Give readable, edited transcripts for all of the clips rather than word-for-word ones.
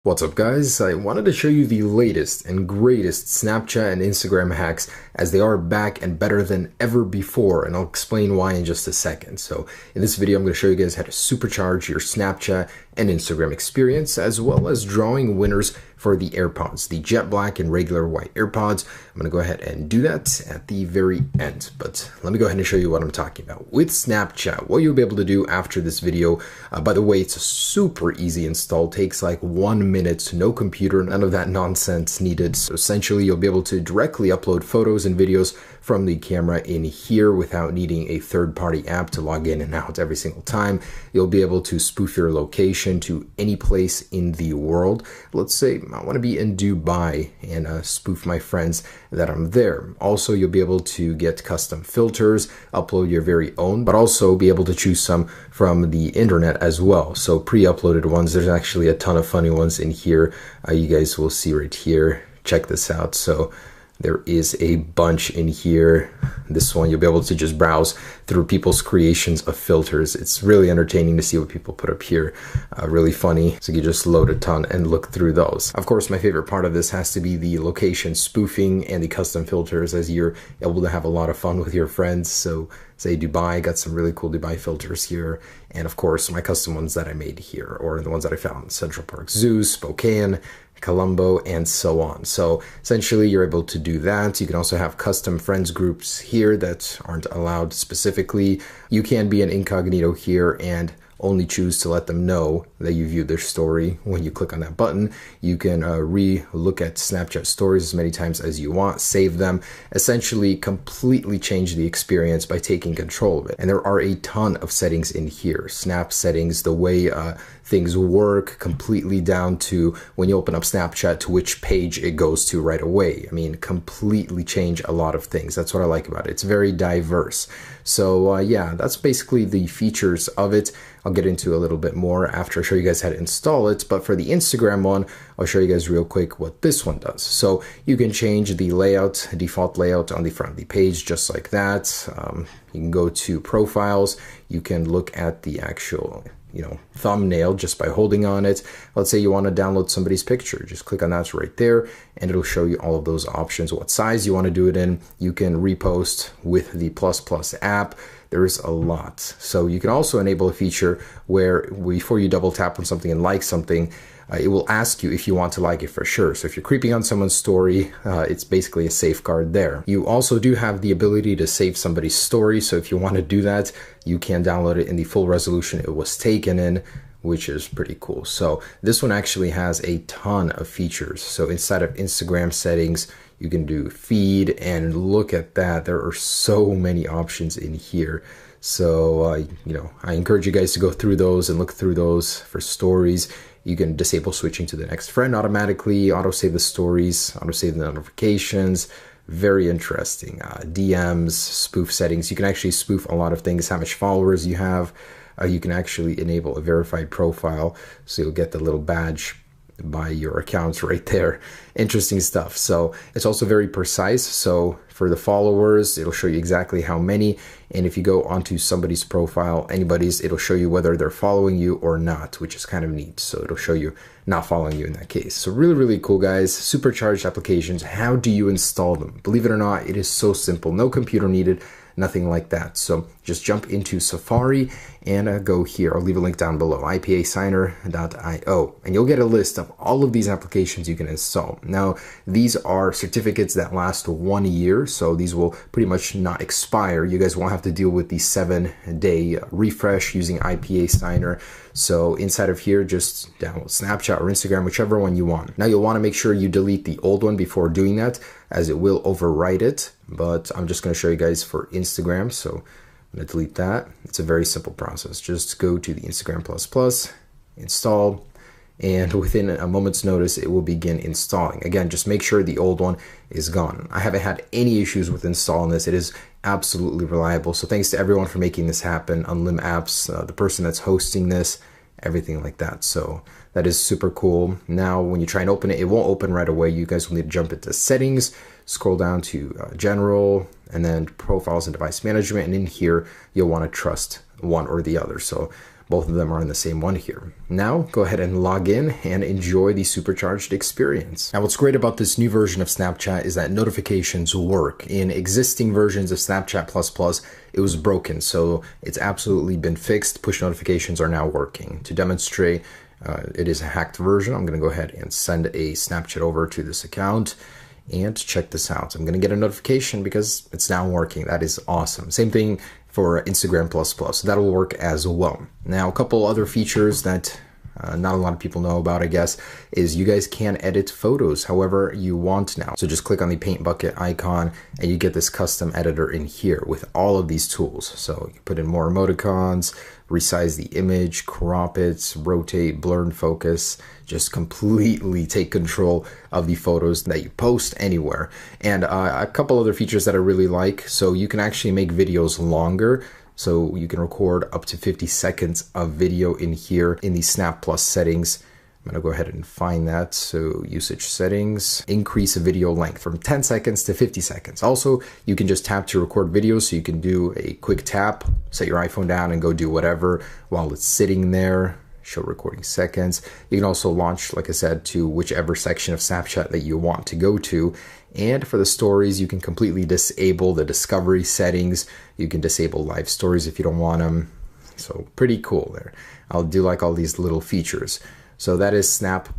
What's up guys? I wanted to show you the latest and greatest Snapchat and Instagram hacks as they are back and better than ever before, and I'll explain why in just a second. So in this video I'm going to show you guys how to supercharge your Snapchat and Instagram experience, as well as drawing winners for the AirPods, the jet black and regular white AirPods. I'm going to go ahead and do that at the very end, but let me go ahead and show you what I'm talking about. With Snapchat, what you'll be able to do after this video, by the way, it's a super easy install, takes like 1 minute, no computer, none of that nonsense needed. So essentially you'll be able to directly upload photos and videos from the camera in here without needing a third-party app to log in and out every single time. You'll be able to spoof your location to any place in the world. Let's say I want to be in Dubai and spoof my friends that I'm there. Also, you'll be able to get custom filters, upload your very own, but also be able to choose some from the internet as well. So pre-uploaded ones, there's actually a ton of funny ones in here. You guys will see right here. Check this out. So there is a bunch in here. This one, you'll be able to just browse through people's creations of filters. It's really entertaining to see what people put up here. Really funny. So you just load a ton and look through those. Of course, my favorite part of this has to be the location spoofing and the custom filters, as you're able to have a lot of fun with your friends. So say Dubai, got some really cool Dubai filters here. And of course, my custom ones that I made here, or the ones that I found: Central Park Zoo, Spokane, Colombo, and so on. So essentially you're able to do that. You can also have custom friends groups here that aren't allowed specifically. You can be an incognito here and only choose to let them know that you viewed their story. When you click on that button, you can re-look at Snapchat stories as many times as you want, save them, essentially completely change the experience by taking control of it. And there are a ton of settings in here. Snap settings, the way things work, completely down to when you open up Snapchat to which page it goes to right away. I mean, completely change a lot of things. That's what I like about it. It's very diverse. So yeah, that's basically the features of it. I'll get into a little bit more after I show you guys how to install it, but for the Instagram one, I'll show you guys real quick what this one does. So you can change the layout, default layout on the front of the page, just like that. You can go to profiles. You can look at the actual thumbnail just by holding on it. Let's say you want to download somebody's picture, just click on that right there and it'll show you all of those options, what size you want to do it in. You can repost with the plus app. There's a lot. So you can also enable a feature where before you double tap on something and like something, it will ask you if you want to like it for sure. So if you're creeping on someone's story, it's basically a safeguard there. You also do have the ability to save somebody's story. So if you want to do that, you can download it in the full resolution it was taken in, which is pretty cool. So this one actually has a ton of features. So inside of Instagram settings, you can do feed, and look at that. There are so many options in here. So, I encourage you guys to go through those and look through those. For stories, you can disable switching to the next friend automatically, auto-save the stories, auto-save the notifications. Very interesting. DMs, spoof settings. You can actually spoof a lot of things, how much followers you have. You can actually enable a verified profile, so you'll get the little badge by your account right there. Interesting stuff. So it's also very precise. So for the followers, it'll show you exactly how many. And if you go onto somebody's profile, anybody's, it'll show you whether they're following you or not, which is kind of neat. So it'll show you not following you in that case. So really, really cool, guys. Supercharged applications. How do you install them? Believe it or not, it is so simple. No computer needed. Nothing like that. So just jump into Safari and go here. I'll leave a link down below, ipasigner.io, and you'll get a list of all of these applications you can install. Now, these are certificates that last 1 year, so these will pretty much not expire. You guys won't have to deal with the 7-day refresh using IPA Signer. So inside of here, just download Snapchat or Instagram, whichever one you want. Now, you'll want to make sure you delete the old one before doing that, as it will overwrite it. But I'm just going to show you guys for Instagram. So I'm going to delete that. It's a very simple process. Just go to the Instagram++, install, and within a moment's notice, it will begin installing. Again, just make sure the old one is gone. I haven't had any issues with installing this. It is absolutely reliable. So thanks to everyone for making this happen. Unlim Apps, the person that's hosting this, everything like that. So that is super cool. Now, when you try and open it, it won't open right away. You guys will need to jump into settings, scroll down to general, and then profiles and device management. And in here, you'll want to trust one or the other. So both of them are in the same one here. Now go ahead and log in and enjoy the supercharged experience. Now what's great about this new version of Snapchat is that notifications work. In existing versions of Snapchat++, it was broken, so it's absolutely been fixed. Push notifications are now working. To demonstrate, it is a hacked version. I'm going to go ahead and send a Snapchat over to this account. And check this out. I'm going to get a notification because it's now working. That is awesome. Same thing for Instagram++. So that'll work as well. Now, a couple other features that not a lot of people know about, I guess, is you guys can edit photos however you want now. So just click on the paint bucket icon and you get this custom editor in here with all of these tools. So you put in more emoticons, resize the image, crop it, rotate, blur and focus, just completely take control of the photos that you post anywhere. And a couple other features that I really like. So you can actually make videos longer. So you can record up to 50 seconds of video in here in the Snap+ settings. I'm going to go ahead and find that. So usage settings, increase video length from 10 seconds to 50 seconds. Also, you can just tap to record videos. So you can do a quick tap, set your iPhone down and go do whatever while it's sitting there. Show recording seconds. You can also launch, like I said, to whichever section of Snapchat that you want to go to. And for the stories, you can completely disable the discovery settings. You can disable live stories if you don't want them. So pretty cool there. I'll do like all these little features. So that is Snap++.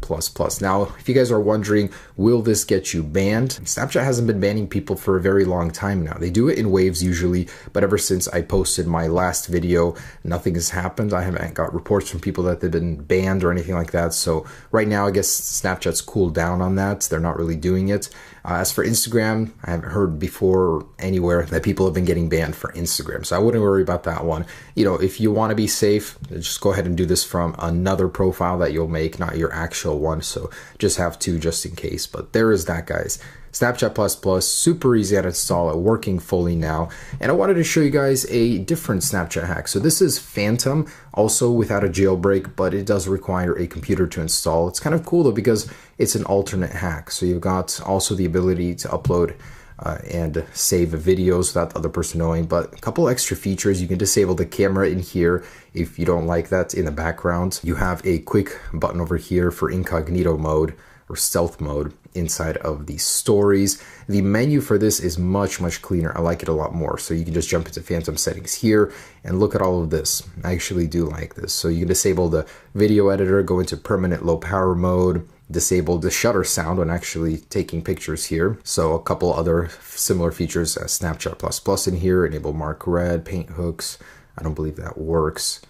Now, if you guys are wondering, will this get you banned? Snapchat hasn't been banning people for a very long time now. They do it in waves usually, but ever since I posted my last video, nothing has happened. I haven't got reports from people that they've been banned or anything like that. So right now, I guess Snapchat's cooled down on that. They're not really doing it. As for Instagram, I haven't heard before or anywhere that people have been getting banned for Instagram. So I wouldn't worry about that one. You know, if you want to be safe, just go ahead and do this from another profile that you'll make, not your actual one. So just have two just in case. But there is that, guys. Snapchat++, super easy to install it, working fully now. And I wanted to show you guys a different Snapchat hack. So this is Phantom, also without a jailbreak, but it does require a computer to install. It's kind of cool though because it's an alternate hack. So you've got also the ability to upload and save videos without the other person knowing, but a couple extra features. You can disable the camera in here if you don't like that in the background. You have a quick button over here for incognito mode or stealth mode inside of the stories. The menu for this is much cleaner. I like it a lot more. So you can just jump into Phantom settings here and look at all of this. I actually do like this. So you can disable the video editor, go into permanent low power mode, disable the shutter sound when actually taking pictures here. So a couple other similar features as Snapchat++ in here, enable mark red, paint hooks. I don't believe that works.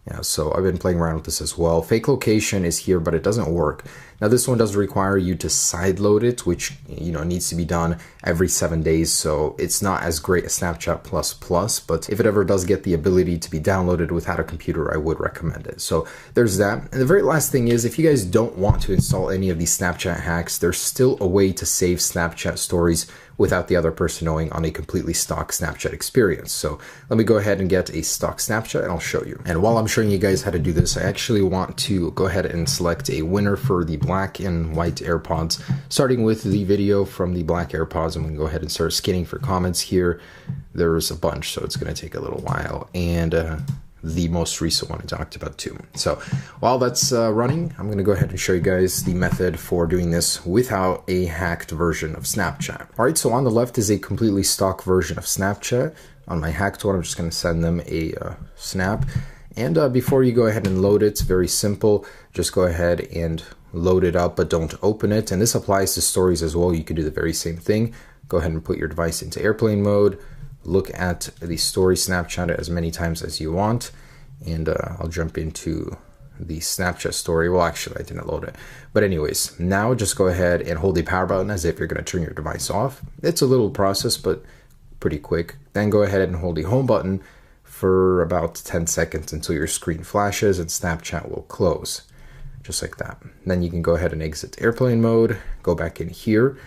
Yeah, so I've been playing around with this as well. Fake location is here, but it doesn't work. Now this one does require you to sideload it, which needs to be done every 7 days. So it's not as great as Snapchat++, but if it ever does get the ability to be downloaded without a computer, I would recommend it. So there's that. And the very last thing is, if you guys don't want to install any of these Snapchat hacks, there's still a way to save Snapchat stories without the other person knowing on a completely stock Snapchat experience. So let me go ahead and get a stock Snapchat and I'll show you. And while I'm showing you guys how to do this, I actually want to go ahead and select a winner for the black and white AirPods, starting with the video from the black AirPods. I'm gonna go ahead and start scanning for comments here. There's a bunch, so it's gonna take a little while. And the most recent one I talked about too. So while that's running, I'm going to go ahead and show you guys the method for doing this without a hacked version of Snapchat. All right, so on the left is a completely stock version of Snapchat. On my hacked one, I'm just going to send them a snap. And before you go ahead and load it, it's very simple. Just go ahead and load it up, but don't open it. And this applies to stories as well. You can do the very same thing. Go ahead and put your device into airplane mode. Look at the story Snapchat as many times as you want, and I'll jump into the Snapchat story. Well, actually, I didn't load it. But anyways, now just go ahead and hold the power button as if you're going to turn your device off. It's a little process, but pretty quick. Then go ahead and hold the home button for about 10 seconds until your screen flashes and Snapchat will close, just like that. Then you can go ahead and exit airplane mode, go back in here,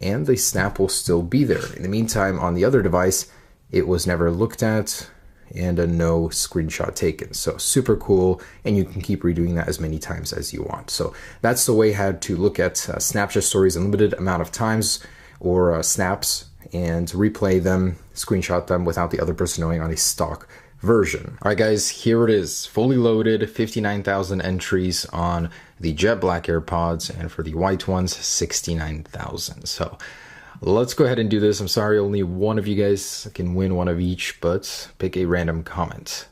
and the snap will still be there. In the meantime, on the other device, it was never looked at and no screenshot taken. So super cool, and you can keep redoing that as many times as you want. So that's the way how to look at Snapchat stories a limited amount of times, or snaps, and replay them, screenshot them without the other person knowing on a stock version. All right, guys, here it is, fully loaded, 59,000 entries on the jet black AirPods, and for the white ones, 69,000. So let's go ahead and do this. I'm sorry, only one of you guys can win one of each, but pick a random comment.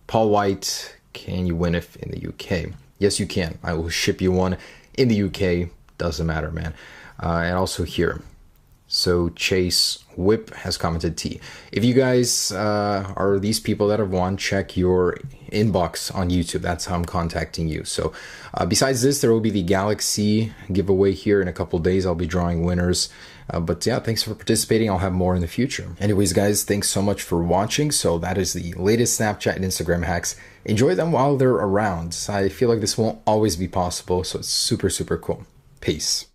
Paul White, can you win if in the UK? Yes, you can. I will ship you one in the UK. Doesn't matter, man. And also here. So Chase Whip has commented T. If you guys are these people that have won, check your inbox on YouTube. That's how I'm contacting you. So besides this, there will be the Galaxy giveaway here in a couple days. I'll be drawing winners. But yeah, thanks for participating. I'll have more in the future. Anyways, guys, thanks so much for watching. So that is the latest Snapchat and Instagram hacks. Enjoy them while they're around. I feel like this won't always be possible, so it's super, super cool. Peace.